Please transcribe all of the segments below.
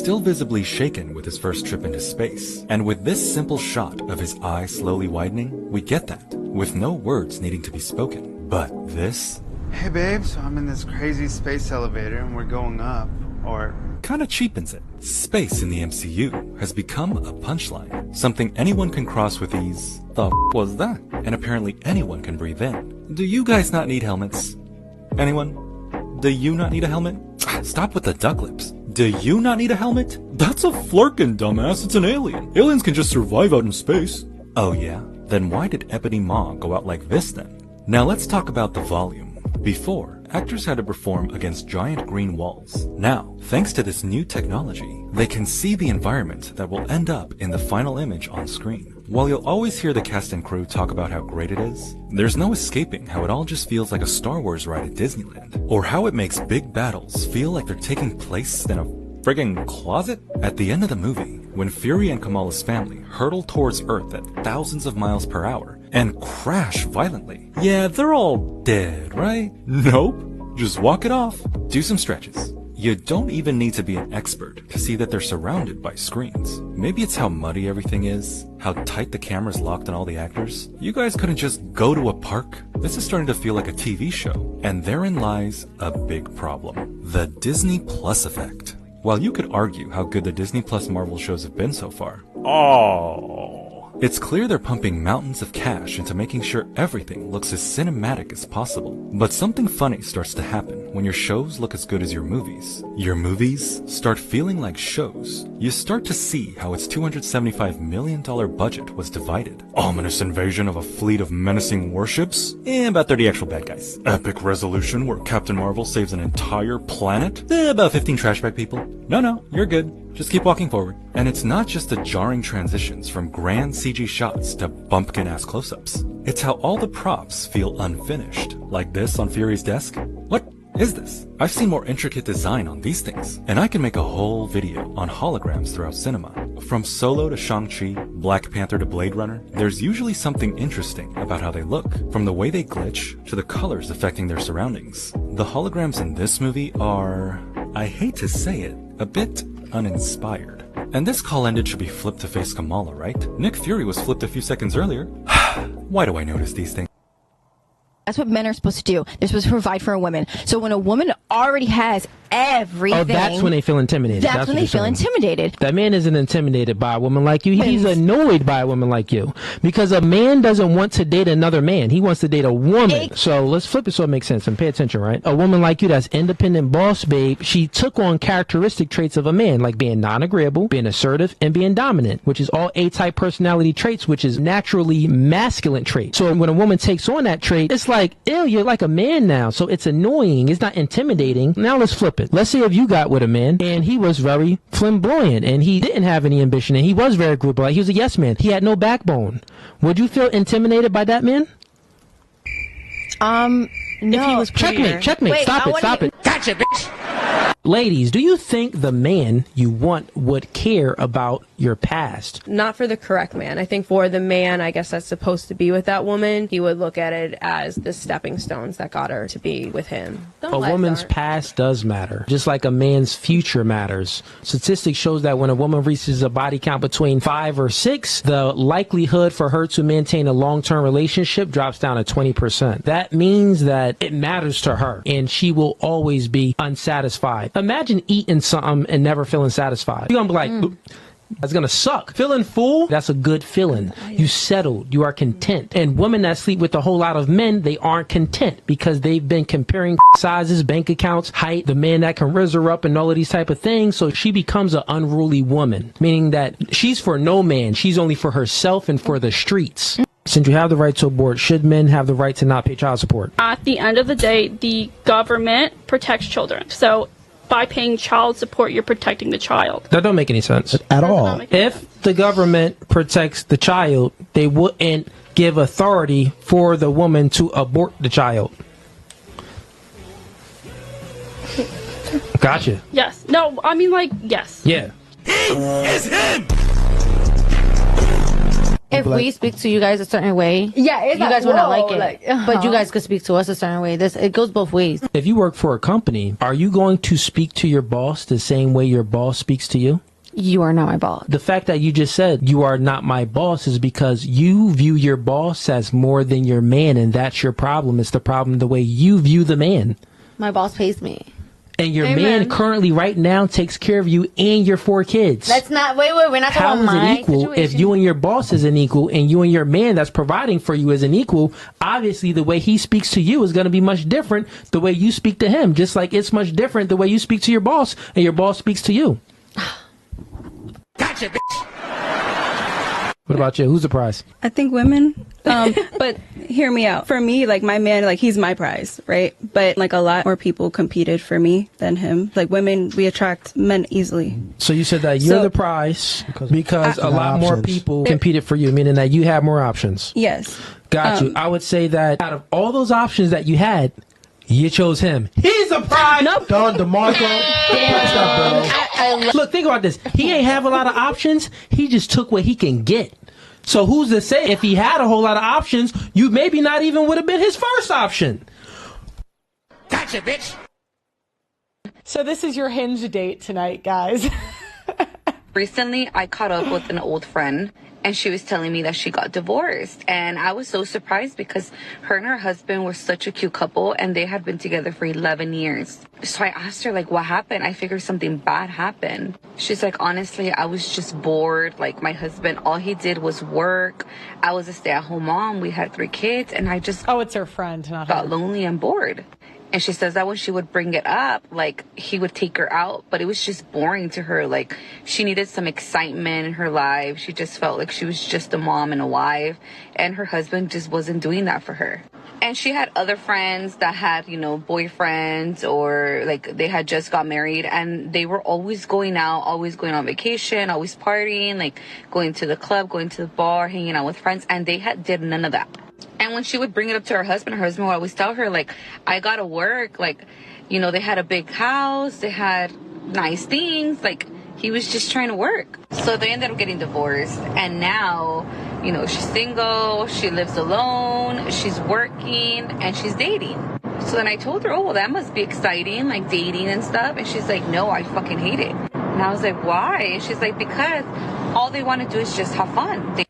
still visibly shaken with his first trip into space. And with this simple shot of his eye slowly widening, we get that, with no words needing to be spoken. But this... Hey babe, so I'm in this crazy space elevator and we're going up, or... kinda cheapens it. Space in the MCU has become a punchline. Something anyone can cross with ease. The f was that? And apparently anyone can breathe in. Do you guys not need helmets? Anyone? Do you not need a helmet? Stop with the duck lips. Do you not need a helmet? That's a flirkin', dumbass. It's an alien. Aliens can just survive out in space. Oh yeah? Then why did Ebony Maw go out like this then? Now let's talk about the volume. Before, actors had to perform against giant green walls. Now, thanks to this new technology, they can see the environment that will end up in the final image on screen. While you'll always hear the cast and crew talk about how great it is, there's no escaping how it all just feels like a Star Wars ride at Disneyland, or how it makes big battles feel like they're taking place in a friggin' closet? At the end of the movie, when Fury and Kamala's family hurtle towards Earth at thousands of miles per hour and crash violently, yeah, they're all dead, right? Nope. Just walk it off. Do some stretches. You don't even need to be an expert to see that they're surrounded by screens. Maybe it's how muddy everything is, how tight the camera's locked on all the actors. You guys couldn't just go to a park? This is starting to feel like a TV show, and therein lies a big problem. The Disney Plus effect. While you could argue how good the Disney Plus Marvel shows have been so far, it's clear they're pumping mountains of cash into making sure everything looks as cinematic as possible. But something funny starts to happen when your shows look as good as your movies. Your movies start feeling like shows. You start to see how its $275 million budget was divided. Ominous invasion of a fleet of menacing warships, and about 30 actual bad guys. Epic resolution where Captain Marvel saves an entire planet, about 15 trash bag people. No, you're good. Just keep walking forward. And it's not just the jarring transitions from grand CG shots to bumpkin-ass close-ups. It's how all the props feel unfinished. Like this on Fury's desk. What is this? I've seen more intricate design on these things. And I can make a whole video on holograms throughout cinema. From Solo to Shang-Chi, Black Panther to Blade Runner, there's usually something interesting about how they look. From the way they glitch to the colors affecting their surroundings. The holograms in this movie are, I hate to say it, a bit uninspired. And this call ended should be flipped to face Kamala, right? Nick Fury was flipped a few seconds earlier. Why do I notice these things? That's what men are supposed to do. They're supposed to provide for a woman. So when a woman already has everything... Oh, that's when they feel intimidated. That's when they feel intimidated. That man isn't intimidated by a woman like you. He's annoyed by a woman like you. Because a man doesn't want to date another man. He wants to date a woman. So let's flip it so it makes sense and pay attention, right? A woman like you that's independent boss babe, she took on characteristic traits of a man, like being non-agreeable, being assertive, and being dominant, which is all A-type personality traits, which is naturally masculine traits. So when a woman takes on that trait, it's like, ew, you're like a man now. So it's annoying. It's not intimidating. Now let's flip it. Let's say if you got with a man and he was very flamboyant and he didn't have any ambition and he was very agreeable, like he was a yes man. He had no backbone. Would you feel intimidated by that man? No. If he was Checkmate. Wait, Stop it. Gotcha, bitch. Ladies, do you think the man you want would care about your past? Not for the correct man. I think for the man, I guess, that's supposed to be with that woman, he would look at it as the stepping stones that got her to be with him. A woman's past does matter, just like a man's future matters. Statistics shows that when a woman reaches a body count between 5 or 6, the likelihood for her to maintain a long-term relationship drops down to 20%. That means that it matters to her, and she will always be unsatisfied. Imagine eating something and never feeling satisfied. You're gonna be like, that's gonna suck. Feeling full, that's a good feeling. You settled, you are content. And women that sleep with a whole lot of men, they aren't content because they've been comparing sizes, bank accounts, height, the man that can raise her up and all of these type of things. So she becomes an unruly woman, meaning that she's for no man. She's only for herself and for the streets. Since you have the right to abort, should men have the right to not pay child support? At the end of the day, the government protects children. So by paying child support, you're protecting the child. That don't make any sense at all. If the government protects the child, they wouldn't give authority for the woman to abort the child. Gotcha. Yes. No, I mean, like, yes. Yeah. He is him! If we speak to you guys a certain way, Yeah, it's you guys will not like it. like, But you guys could speak to us a certain way. It goes both ways. If you work for a company, are you going to speak to your boss the same way your boss speaks to you? You are not my boss. The fact that you just said you are not my boss is because you view your boss as more than your man, and that's your problem. It's the problem the way you view the man. My boss pays me. And your man currently right now takes care of you and your 4 kids. That's not, wait, we're not How talking about is my it equal situation. if you and your boss is an equal and you and your man that's providing for you is an equal? Obviously, the way he speaks to you is going to be much different the way you speak to him, just like it's much different the way you speak to your boss and your boss speaks to you. Gotcha, bitch. What about you? Who's the prize? I think women. But hear me out. For me, like my man, like he's my prize, right? But like a lot more people competed for me than him. Like women, we attract men easily. So you said that you're the prize because a lot more people competed for you, meaning that you have more options. Yes. Got you. I would say that out of all those options that you had, you chose him. He's a prize. Nope. Don DeMarco. Look, think about this. He ain't have a lot of options. He just took what he can get. So who's to say if he had a whole lot of options, you maybe not even would have been his first option. Gotcha, bitch. So this is your hinge date tonight, guys. Recently, I caught up with an old friend, and she was telling me that she got divorced. And I was so surprised because her and her husband were such a cute couple, and they had been together for 11 years. So I asked her, like, what happened? I figured something bad happened. She's like, honestly, I was just bored. Like, my husband, all he did was work. I was a stay-at-home mom. We had 3 kids, and I just... Oh, it's her friend, not her. Got lonely and bored. And she says that when she would bring it up, like, he would take her out, but it was just boring to her. Like, she needed some excitement in her life. She just felt like she was just a mom and a wife, and her husband just wasn't doing that for her. And she had other friends that had, you know, boyfriends, or like they had just got married, and they were always going out, always going on vacation, always partying, like going to the club, going to the bar, hanging out with friends, and they did none of that. And when she would bring it up to her husband would always tell her, like, I gotta work. Like, you know, they had a big house, they had nice things. Like, he was just trying to work. So they ended up getting divorced. And now, you know, she's single, she lives alone, she's working, and she's dating. So then I told her, oh, well, that must be exciting, like dating and stuff. And she's like, no, I fucking hate it. And I was like, why? And she's like, because all they want to do is just have fun.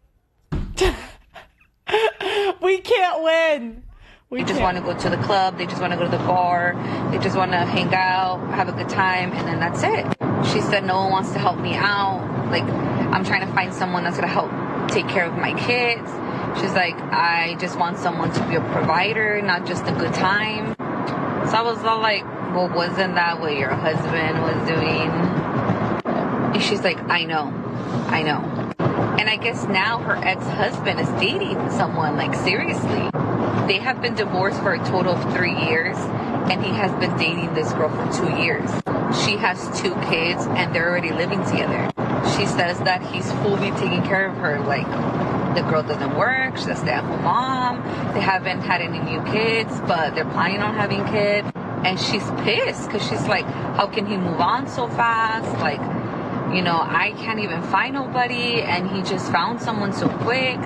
We can't win. They just want to go to the club. They just want to go to the bar. They just want to hang out, have a good time, and then that's it. She said no one wants to help me out. Like, I'm trying to find someone that's going to help take care of my kids. She's like, I just want someone to be a provider, not just a good time. So I was all like, well, wasn't that what your husband was doing? And she's like, I know. And I guess now her ex-husband is dating someone, like, seriously. They have been divorced for a total of 3 years, and he has been dating this girl for 2 years. She has 2 kids, and they're already living together. She says that he's fully taking care of her. Like, the girl doesn't work, she's a stay-at-home mom. They haven't had any new kids, but they're planning on having kids. And she's pissed, because she's like, how can he move on so fast? Like, you know, I can't even find nobody, and he just found someone so quick.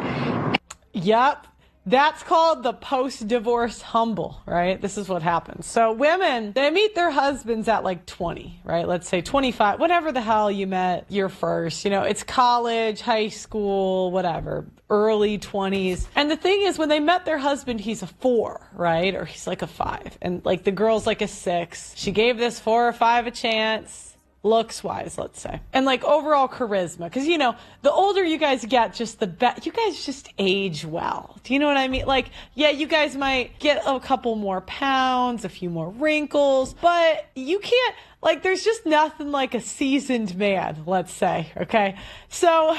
Yep. That's called the post-divorce humble, right? This is what happens. So women, they meet their husbands at like 20, right? Let's say 25, whatever the hell you met your first. You know, it's college, high school, whatever, early 20s. And the thing is, when they met their husband, he's a 4, right? Or he's like a 5. And like the girl's like a 6. She gave this 4 or 5 a chance. Looks wise, let's say. And like overall charisma. Because, you know, the older you guys get, just the better. You guys just age well. Do you know what I mean? Like, yeah, you guys might get a couple more pounds, a few more wrinkles, but you can't, like, there's just nothing like a seasoned man, let's say, okay? So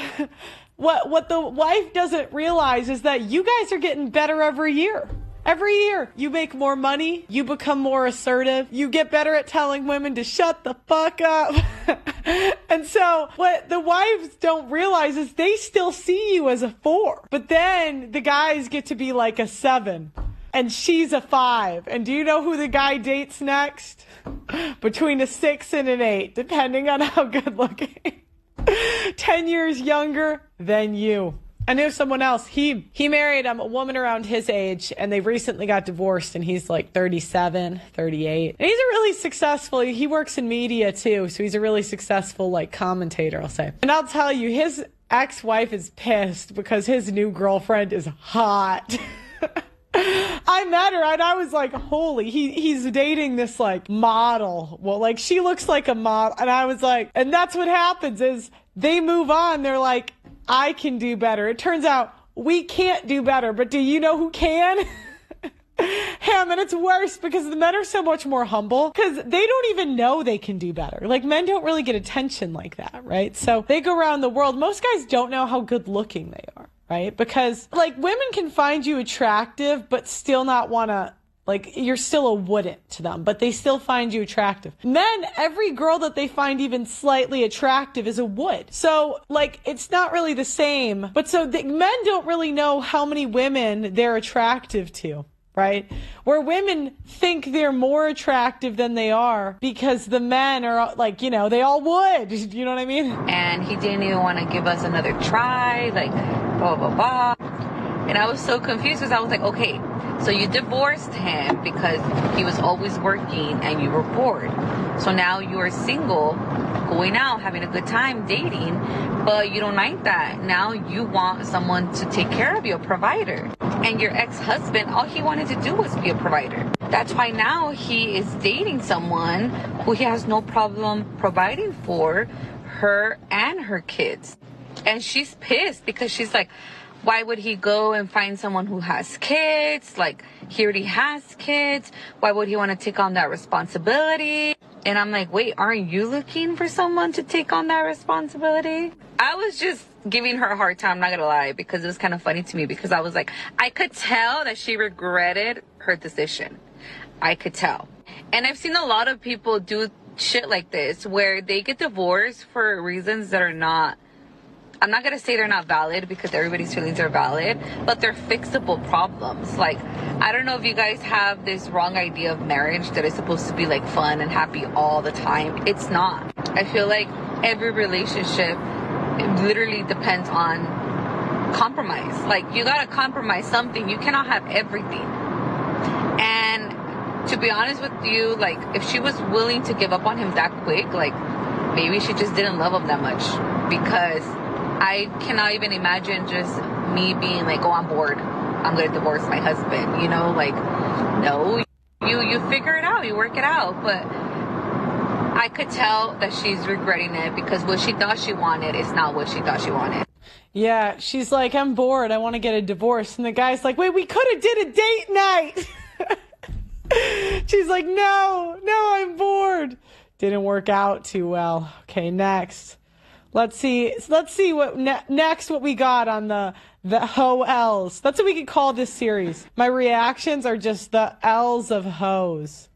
what the wife doesn't realize is that you guys are getting better every year. Every year, you make more money, you become more assertive, you get better at telling women to shut the fuck up. And so what the wives don't realize is they still see you as a 4. But then the guys get to be like a 7. And she's a 5. And do you know who the guy dates next? Between a 6 and an 8, depending on how good looking. 10 years younger than you. I knew someone else. He married a woman around his age, and they recently got divorced, and he's like 37, 38. And he's a really successful, he works in media too, so he's a really successful like commentator, I'll say. And I'll tell you, his ex-wife is pissed because his new girlfriend is hot. I met her and I was like, holy, he's dating this like model. Well, like she looks like a model. And I was like, and that's what happens is they move on. They're like, I can do better. It turns out we can't do better, but do you know who can? Him. And it's worse because the men are so much more humble because they don't even know they can do better. Like men don't really get attention like that, right? So they go around the world. Most guys don't know how good looking they are. Right? Because like women can find you attractive, but still not want to, like you're still a wouldn't to them, but they still find you attractive. Men, every girl that they find even slightly attractive is a would. So like, it's not really the same, but so the men don't really know how many women they're attractive to. Right? Where women think they're more attractive than they are because the men are like, you know, they all would. You know what I mean? And he didn't even want to give us another try, like, blah, blah, blah. And I was so confused because I was like, okay, so you divorced him because he was always working and you were bored. So now you are single, going out, having a good time, dating, but you don't like that. Now you want someone to take care of you, a provider. And your ex-husband, all he wanted to do was be a provider. That's why now he is dating someone who he has no problem providing for her and her kids. And she's pissed because she's like, why would he go and find someone who has kids? Like, he already has kids. Why would he want to take on that responsibility? And I'm like, wait, aren't you looking for someone to take on that responsibility? I was just giving her a hard time, I'm not gonna lie, because it was kind of funny to me because I was like, I could tell that she regretted her decision. I could tell. And I've seen a lot of people do shit like this where they get divorced for reasons that are not, I'm not going to say they're not valid because everybody's feelings are valid, but they're fixable problems. Like, I don't know if you guys have this wrong idea of marriage that is supposed to be like fun and happy all the time. It's not. I feel like every relationship literally depends on compromise. Like, you got to compromise something. You cannot have everything. And to be honest with you, like, if she was willing to give up on him that quick, like, maybe she just didn't love him that much because I cannot even imagine just me being like, oh, I'm bored, I'm going to divorce my husband, you know, like, no, you figure it out, you work it out. But I could tell that she's regretting it because what she thought she wanted is not what she thought she wanted. Yeah, she's like, I'm bored, I want to get a divorce. And the guy's like, wait, we could have did a date night. She's like, no, I'm bored. Didn't work out too well. Okay, next. Let's see what next what we got on the ho-els. That's what we could call this series. My reactions are just the L's of hoes.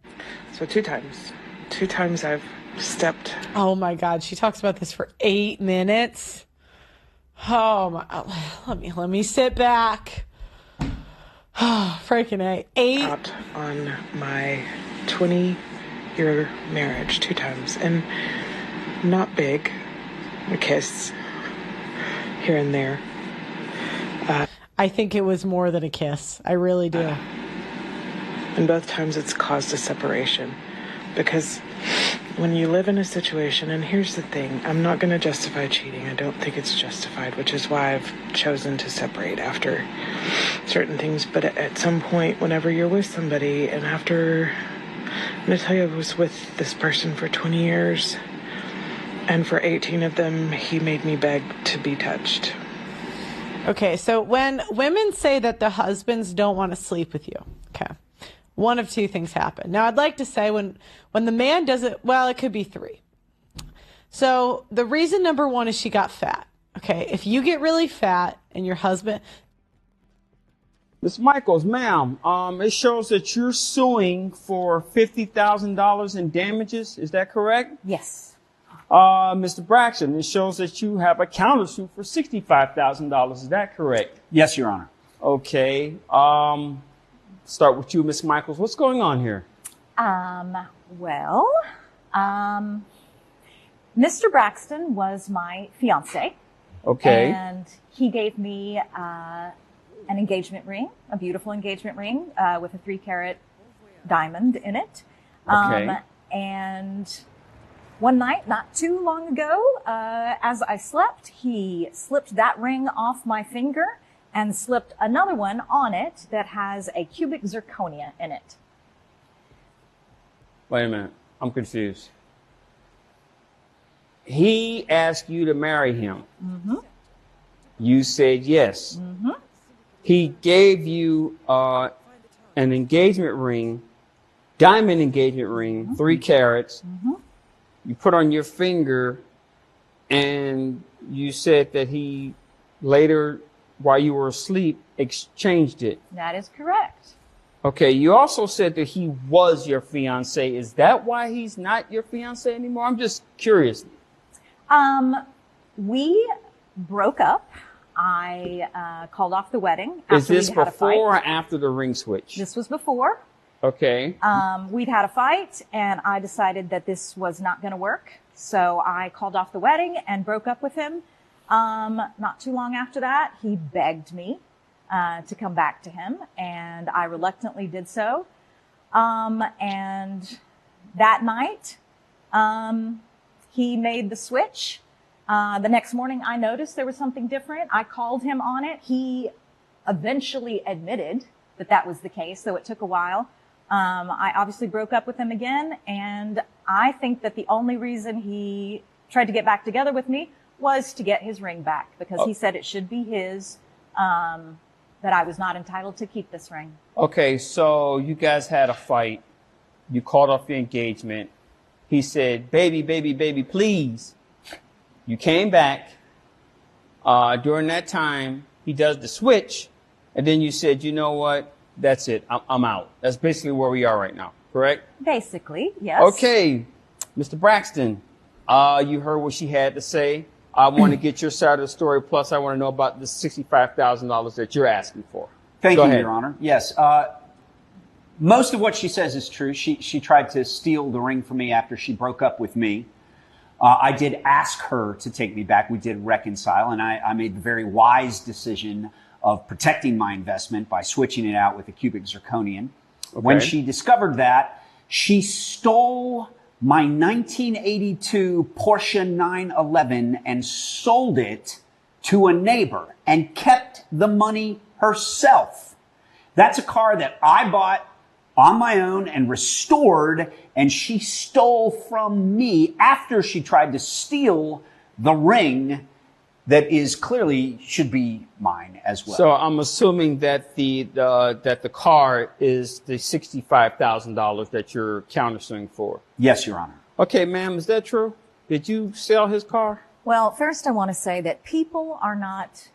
So two times I've stepped. Oh my God, she talks about this for 8 minutes. Oh my, let me sit back. Oh, freaking eight. Out on my 20-year marriage 2 times, and not big. A kiss here and there. I think it was more than a kiss. I really do. And both times it's caused a separation. Because when you live in a situation, and here's the thing, I'm not going to justify cheating. I don't think it's justified, which is why I've chosen to separate after certain things. But at some point, whenever you're with somebody, and after, I'm going to tell you, I was with this person for 20 years. And for 18 of them, he made me beg to be touched. Okay, so when women say that the husbands don't want to sleep with you, okay, one of 2 things happen. Now, I'd like to say when the man does it, well, it could be 3. So the reason number 1 is she got fat. Okay, if you get really fat and your husband... Ms. Michaels, ma'am, it shows that you're suing for $50,000 in damages. Is that correct? Yes. Mr. Braxton, it shows that you have a countersuit for $65,000. Is that correct? Yes, Your Honor. Okay. Start with you, Ms. Michaels. What's going on here? Mr. Braxton was my fiance. Okay. And he gave me an engagement ring, a beautiful engagement ring with a 3-carat diamond in it. Okay. And one night, not too long ago, as I slept, he slipped that ring off my finger and slipped another one on it that has a cubic zirconia in it. Wait a minute. I'm confused. He asked you to marry him. Mm-hmm. You said yes. Mm-hmm. He gave you an engagement ring, diamond engagement ring, 3 carats. Mm-hmm. You put on your finger, and you said that he later, while you were asleep, exchanged it. That is correct. Okay, you also said that he was your fiance. Is that why he's not your fiance anymore? I'm just curious. We broke up. I called off the wedding. Is this we'd had a before or fight. after the ring switch? This was before. Okay. We'd had a fight, and I decided that this was not going to work. So I called off the wedding and broke up with him. Not too long after that, he begged me to come back to him, and I reluctantly did so. And that night, he made the switch. The next morning, I noticed there was something different. I called him on it. He eventually admitted that that was the case, though it took a while. I obviously broke up with him again, and I think that the only reason he tried to get back together with me was to get his ring back, because he said it should be his, that I was not entitled to keep this ring. Okay, so you guys had a fight. You called off your engagement. He said, baby, baby, baby, please. You came back. During that time, he does the switch. And then you said, you know what? That's it. I'm out. That's basically where we are right now. Correct? Basically, yes. Okay. Mr. Braxton, you heard what she had to say. I want to get your side of the story. Plus, I want to know about the $65,000 that you're asking for. Thank Go you, ahead. Your Honor. Yes. Most of what she says is true. She tried to steal the ring from me after she broke up with me. I did ask her to take me back. We did reconcile, and I made the very wise decision of protecting my investment by switching it out with a cubic zirconian. Okay. When she discovered that, she stole my 1982 Porsche 911 and sold it to a neighbor and kept the money herself. That's a car that I bought on my own and restored, and she stole from me after she tried to steal the ring that is clearly should be mine as well. So I'm assuming that the car is the $65,000 that you're countersuing for. Yes, Your Honor. Okay, ma'am, is that true? Did you sell his car? Well, first I want to say that people are not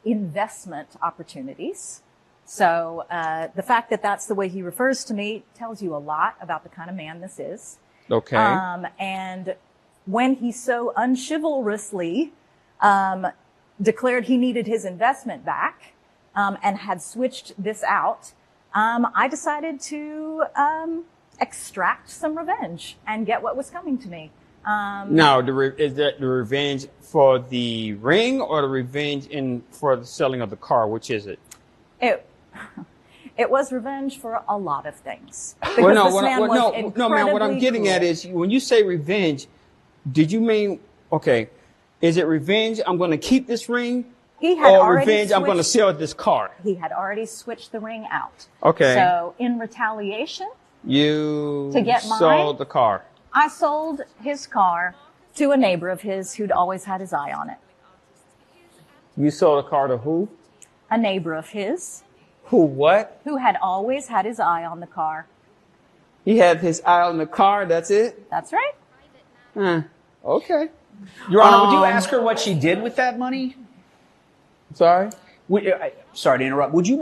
investment opportunities. So the fact that that's the way he refers to me tells you a lot about the kind of man this is. Okay. And when he so unchivalrously declared he needed his investment back and had switched this out, I decided to extract some revenge and get what was coming to me. Now, is that the revenge for the ring or the revenge for the selling of the car? Which is it? It was revenge for a lot of things. Well, no, man. What I'm getting at is when you say revenge, did you mean is it revenge? I'm going to keep this ring, he had or already revenge? I'm going to sell this car. He had already switched the ring out. Okay. So in retaliation, you to get sold the car. I sold his car to a neighbor of his who'd always had his eye on it. You sold the car to who? A neighbor of his. Who what? Who had always had his eye on the car. He had his eye on the car, that's it? That's right. Okay. Your Honor, would you ask her what she did with that money? Sorry? Sorry to interrupt. Would you?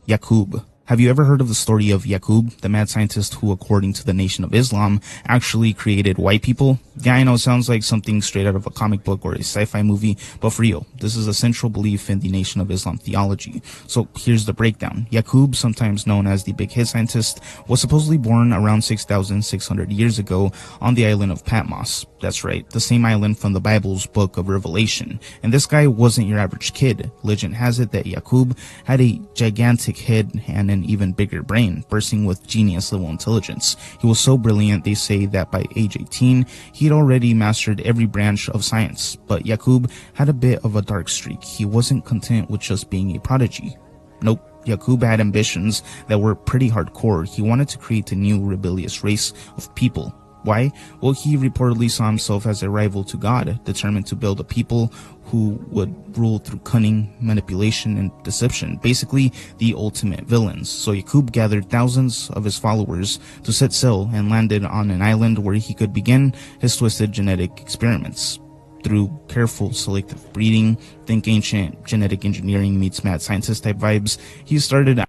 Yakub, Have you ever heard of the story of Yaqub, the mad scientist who, according to the Nation of Islam, actually created white people? Yeah, I know, it sounds like something straight out of a comic book or a sci-fi movie, but for real, this is a central belief in the Nation of Islam theology. So here's the breakdown. Yaqub, sometimes known as the big hit scientist, was supposedly born around 6,600 years ago on the island of Patmos. That's right, the same island from the Bible's book of Revelation. And this guy wasn't your average kid. Legend has it that Yaqub had a gigantic head and an even bigger brain, bursting with genius-level intelligence. He was so brilliant, they say that by age 18, he'd already mastered every branch of science. But Yaqub had a bit of a dark streak. He wasn't content with just being a prodigy. Nope. Yaqub had ambitions that were pretty hardcore. He wanted to create a new rebellious race of people. Why? Well, he reportedly saw himself as a rival to God, determined to build a people who would rule through cunning, manipulation, and deception. Basically, the ultimate villains. So Yaqub gathered thousands of his followers to set sail and landed on an island where he could begin his twisted genetic experiments. Through careful selective breeding, think ancient genetic engineering meets mad scientist type vibes, he started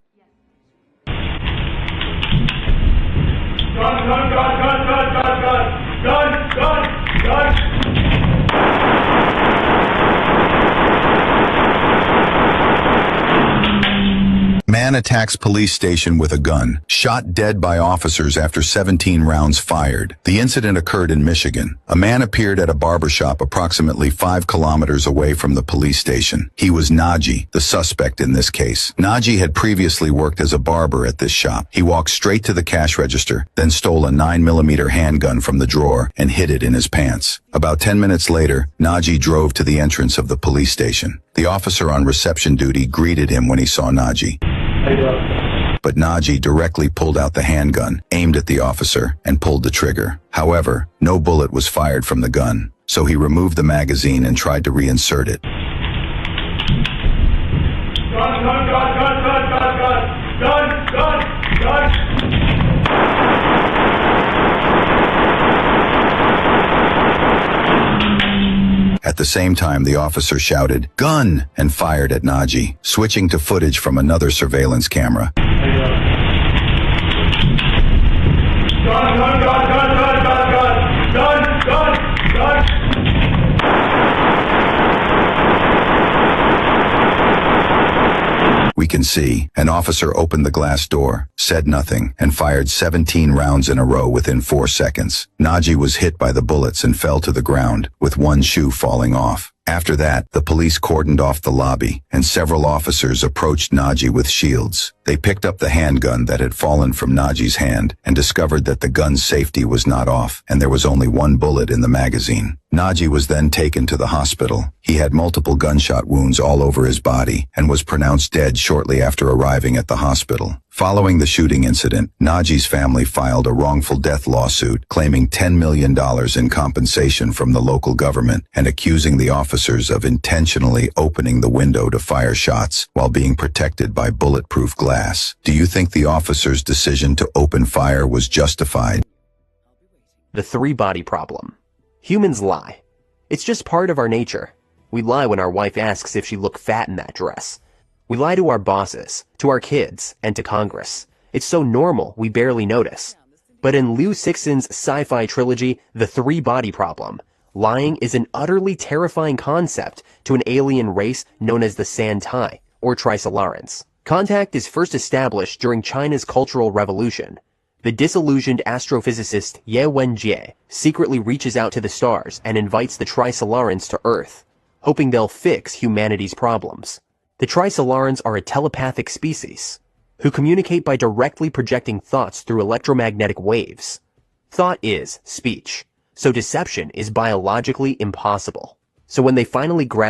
Man attacks police station with a gun, shot dead by officers after 17 rounds fired. The incident occurred in Michigan. A man appeared at a barbershop approximately 5 kilometers away from the police station. He was Naji, the suspect in this case. Naji had previously worked as a barber at this shop. He walked straight to the cash register, then stole a 9mm handgun from the drawer and hid it in his pants. About 10 minutes later, Naji drove to the entrance of the police station. The officer on reception duty greeted him when he saw Naji. But Naji directly pulled out the handgun, aimed at the officer, and pulled the trigger. However, no bullet was fired from the gun, so he removed the magazine and tried to reinsert it. At the same time, the officer shouted, "Gun!" and fired at Naji, switching to footage from another surveillance camera. We can see an officer opened the glass door, said nothing, and fired 17 rounds in a row within 4 seconds. Naji was hit by the bullets and fell to the ground, with one shoe falling off. After that, the police cordoned off the lobby, and several officers approached Naji with shields. They picked up the handgun that had fallen from Naji's hand and discovered that the gun's safety was not off, and there was only one bullet in the magazine. Naji was then taken to the hospital. He had multiple gunshot wounds all over his body and was pronounced dead shortly after arriving at the hospital. Following the shooting incident, Naji's family filed a wrongful death lawsuit claiming $10 million in compensation from the local government and accusing the officers of intentionally opening the window to fire shots while being protected by bulletproof glass. Do you think the officers' decision to open fire was justified? The three-body problem. Humans lie. It's just part of our nature. We lie when our wife asks if she looked fat in that dress. We lie to our bosses, to our kids, and to Congress. It's so normal we barely notice. But in Liu Cixin's sci-fi trilogy, The Three-Body Problem, lying is an utterly terrifying concept to an alien race known as the Santai, or Trisolarans. Contact is first established during China's Cultural Revolution. The disillusioned astrophysicist Ye Wenjie secretly reaches out to the stars and invites the Trisolarans to Earth, hoping they'll fix humanity's problems. The Trisolarans are a telepathic species who communicate by directly projecting thoughts through electromagnetic waves. Thought is speech, so deception is biologically impossible. So when they finally grasp